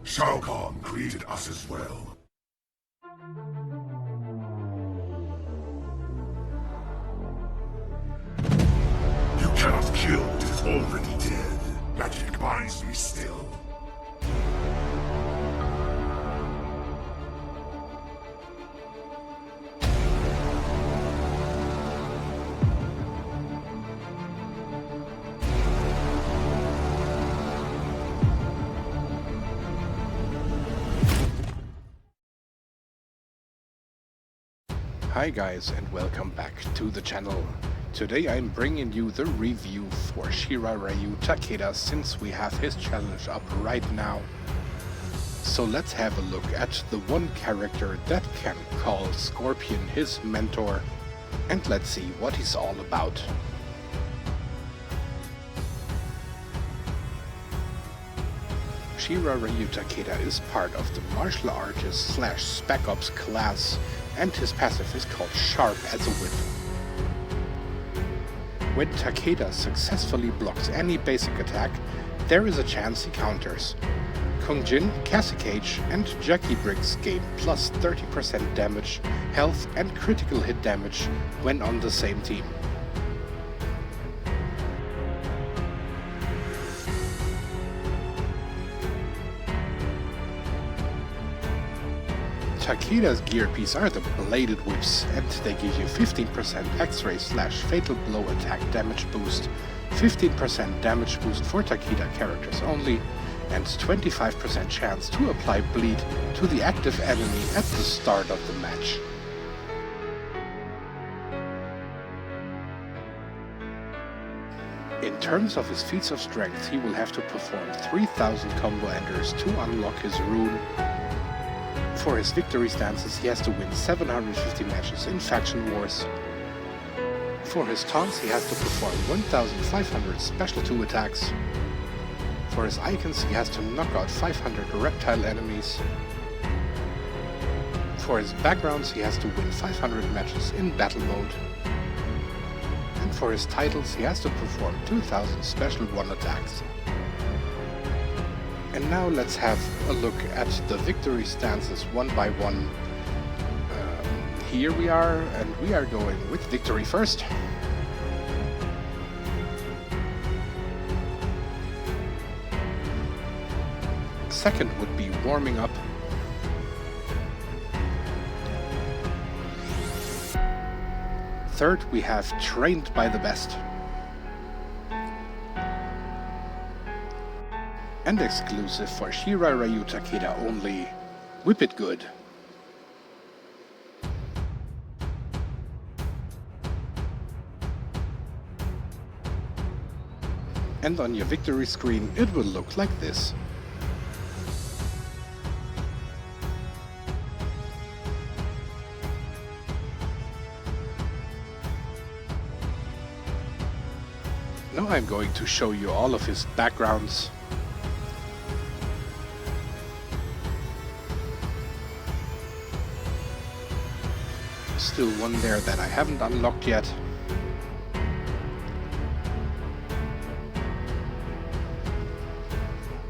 Shao Kahn created us as well. You cannot kill what is already dead. Magic binds me still. Hi guys, and welcome back to the channel. Today I'm bringing you the review for Shirai Ryu Takeda, since we have his challenge up right now. So let's have a look at the one character that can call Scorpion his mentor, and let's see what he's all about. Shirai Ryu Takeda is part of the martial artist / spec ops class, and his passive is called Sharp as a Whip. When Takeda successfully blocks any basic attack, there is a chance he counters. Kung Jin, Cassie Cage and Jackie Briggs gain plus 30% damage, health and critical hit damage when on the same team. Takeda's gear piece are the bladed whips, and they give you 15% Xray / fatal blow attack damage boost, 15% damage boost for Takeda characters only, and 25% chance to apply bleed to the active enemy at the start of the match. In terms of his feats of strength, he will have to perform 3000 combo enders to unlock his rune. For his victory stances, he has to win 750 matches in faction wars. For his taunts, he has to perform 1500 special 2 attacks. For his icons, he has to knock out 500 reptile enemies. For his backgrounds, he has to win 500 matches in battle mode. And for his titles, he has to perform 2000 special 1 attacks. And now let's have a look at the victory stances one by one. Here we are, and we are going with victory first. Second would be warming up. Third, we have trained by the best. And exclusive for Shirai Ryu Takeda only, Whip It Good. And on your victory screen it will look like this. Now I'm going to show you all of his backgrounds. Still one there that I haven't unlocked yet.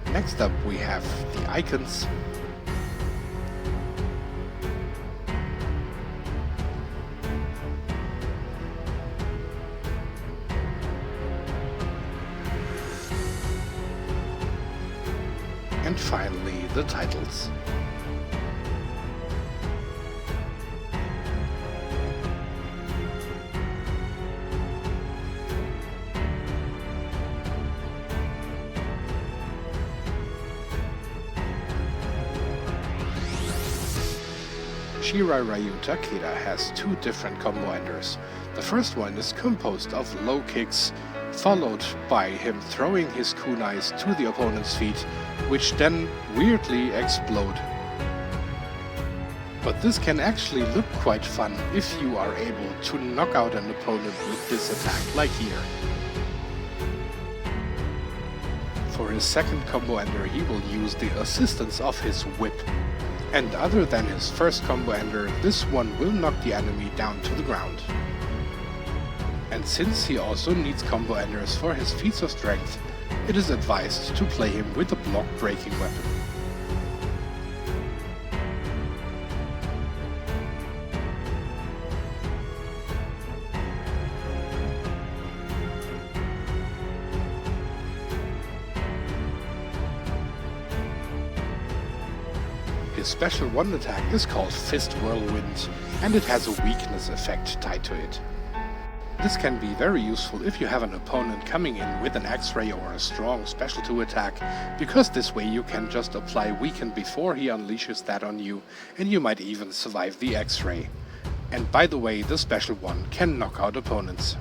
Next up we have the icons. And finally the titles. Shirai Ryu Takeda has 2 different combo enders. The first one is composed of low kicks, followed by him throwing his kunais to the opponent's feet, which then weirdly explode. But this can actually look quite fun if you are able to knock out an opponent with this attack, like here. For his second combo ender, he will use the assistance of his whip. And other than his first combo ender, this one will knock the enemy down to the ground. And since he also needs combo enders for his feats of strength, it is advised to play him with a block breaking weapon. His special 1 attack is called Fist Whirlwind, and it has a weakness effect tied to it. This can be very useful if you have an opponent coming in with an Xray or a strong special 2 attack, because this way you can just apply Weaken before he unleashes that on you, and you might even survive the Xray. And by the way, the special 1 can knock out opponents.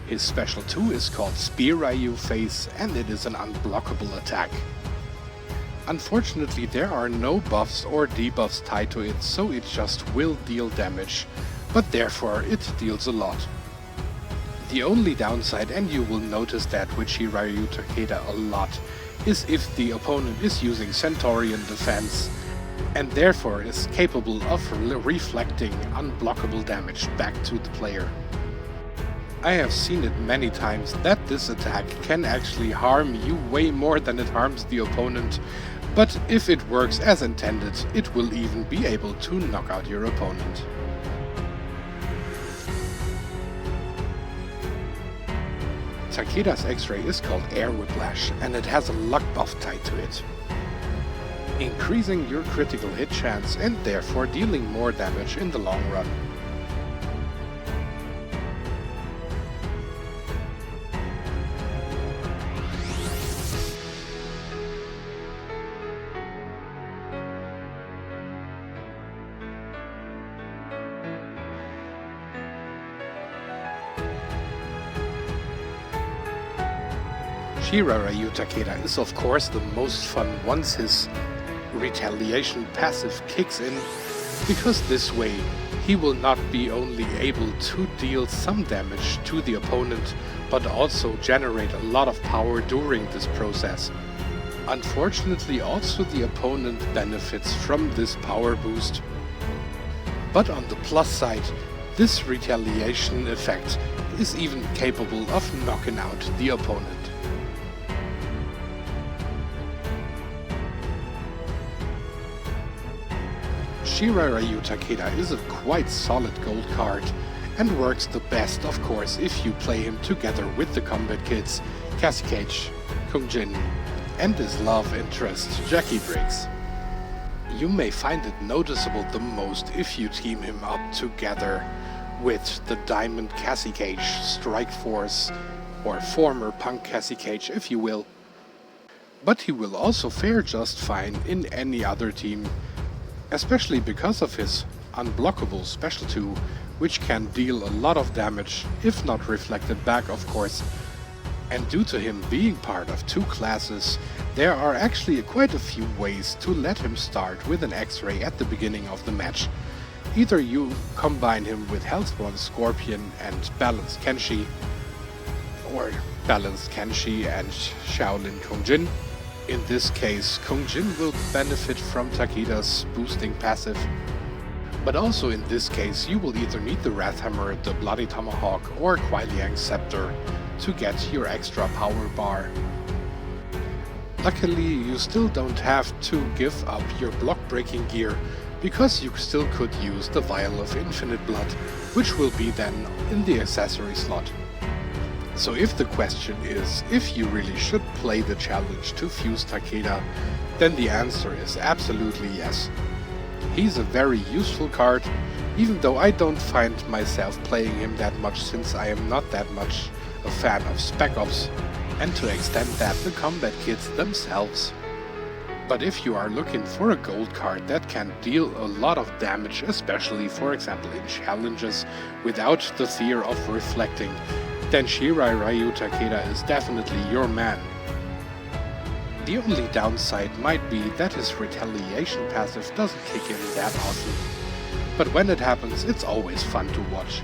His special 2 is called Shirai Ryu Face, and it is an unblockable attack. Unfortunately, there are no buffs or debuffs tied to it, so it just will deal damage, but therefore it deals a lot. The only downside, and you will notice that with Shirai Ryu Takeda a lot, is if the opponent is using Centaurian defense, and therefore is capable of reflecting unblockable damage back to the player. I have seen it many times that this attack can actually harm you way more than it harms the opponent, but if it works as intended, it will even be able to knock out your opponent. Takeda's Xray is called Air Whiplash, and it has a luck buff tied to it, increasing your critical hit chance and therefore dealing more damage in the long run. Shirai Ryu Takeda is of course the most fun once his retaliation passive kicks in, because this way he will not be only able to deal some damage to the opponent, but also generate a lot of power during this process. Unfortunately, also the opponent benefits from this power boost. But on the plus side, this retaliation effect is even capable of knocking out the opponent. Shirai Ryu Takeda is a quite solid gold card, and works the best of course if you play him together with the combat kits Cassie Cage, Kung Jin, and his love interest Jackie Briggs. You may find it noticeable the most if you team him up together with the Diamond Cassie Cage Strike Force, or former Punk Cassie Cage if you will. But he will also fare just fine in any other team, especially because of his unblockable special 2, which can deal a lot of damage, if not reflected back of course. And due to him being part of 2 classes, there are actually quite a few ways to let him start with an Xray at the beginning of the match. Either you combine him with Health 1 Scorpion and Balanced Kenshi, or Balanced Kenshi and Shaolin Kung Jin. In this case, Kung Jin will benefit from Takeda's boosting passive. But also in this case, you will either need the Wrath Hammer, the Bloody Tomahawk, or Kuai Liang's Scepter to get your extra power bar. Luckily, you still don't have to give up your block breaking gear, because you still could use the Vial of Infinite Blood, which will be then in the accessory slot. So if the question is if you really should play the challenge to fuse Takeda, then the answer is absolutely yes. He's a very useful card, even though I don't find myself playing him that much since I am not that much a fan of Spec Ops, and to extend that the combat kits themselves. But if you are looking for a gold card that can deal a lot of damage, especially for example in challenges without the fear of reflecting, then Shirai Ryu Takeda is definitely your man. The only downside might be that his retaliation passive doesn't kick in that often, but when it happens it's always fun to watch.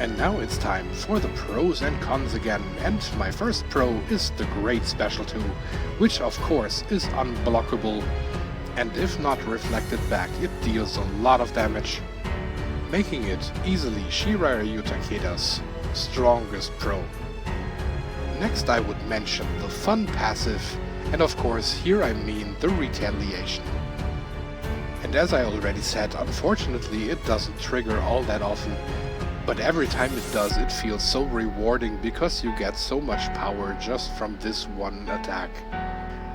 And now it's time for the pros and cons again, and my first pro is the Great Special 2, which of course is unblockable, and if not reflected back it deals a lot of damage, making it easily Shirai Ryu Takeda's strongest pro. Next I would mention the fun passive, and of course here I mean the retaliation. And And as I already said, unfortunately it doesn't trigger all that often. But every time it does, it feels so rewarding because you get so much power just from this one attack.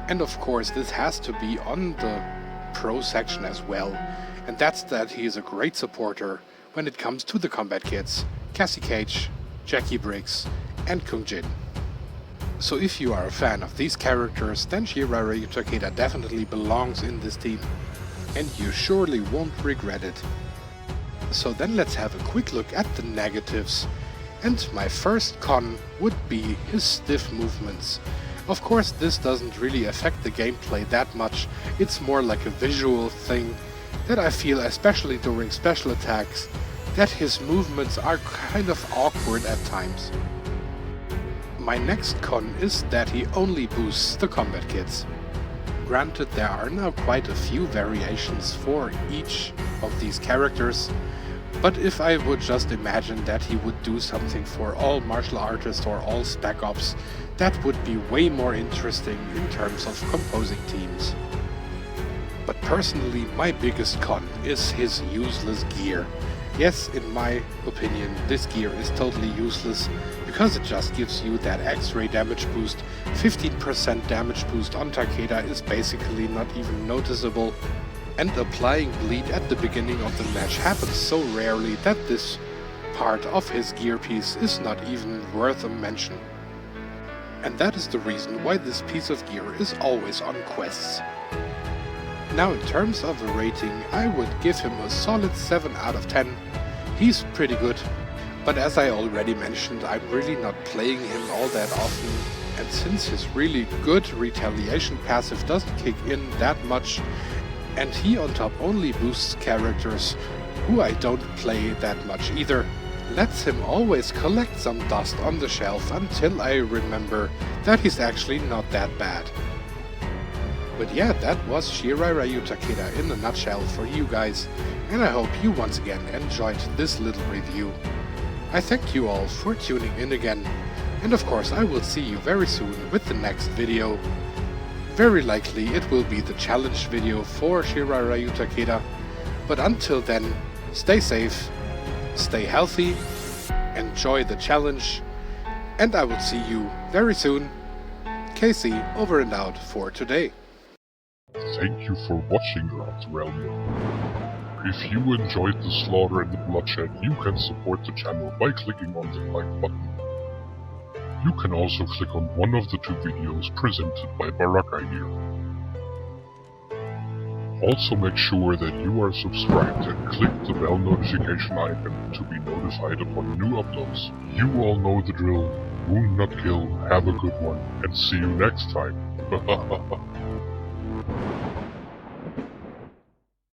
And of course this has to be on the pro section as well, and that's that he is a great supporter when it comes to the combat kits, Cassie Cage, Jackie Briggs and Kung Jin. So if you are a fan of these characters, then Shirai Ryu Takeda definitely belongs in this team, and you surely won't regret it. So then let's have a quick look at the negatives, and my first con would be his stiff movements. Of course this doesn't really affect the gameplay that much, it's more like a visual thing that I feel, especially during special attacks, that his movements are kind of awkward at times. My next con is that he only boosts the combat kits. Granted, there are now quite a few variations for each of these characters, but if I would just imagine that he would do something for all martial artists or all spec ops, that would be way more interesting in terms of composing teams. But personally, my biggest con is his useless gear. Yes, in my opinion, this gear is totally useless, because it just gives you that Xray damage boost. 15% damage boost on Takeda is basically not even noticeable, and applying bleed at the beginning of the match happens so rarely that this part of his gear piece is not even worth a mention. And that is the reason why this piece of gear is always on quests. Now in terms of a rating, I would give him a solid 7 out of 10. He's pretty good, but as I already mentioned, I'm really not playing him all that often, and since his really good retaliation passive doesn't kick in that much, and he on top only boosts characters who I don't play that much either, lets him always collect some dust on the shelf until I remember that he's actually not that bad. But yeah, that was Shirai Ryu Takeda in a nutshell for you guys, and I hope you once again enjoyed this little review. I thank you all for tuning in again, and of course I will see you very soon with the next video. Very likely it will be the challenge video for Shirai Ryu Takeda, but until then, stay safe, stay healthy, enjoy the challenge, and I will see you very soon. Casey over and out for today. Thank you for watching, Realm. If you enjoyed the slaughter and the bloodshed, you can support the channel by clicking on the like button. You can also click on one of the two videos presented by Baraka here. Also make sure that you are subscribed and click the bell notification icon to be notified upon new uploads. You all know the drill. Wound not kill, have a good one, and see you next time.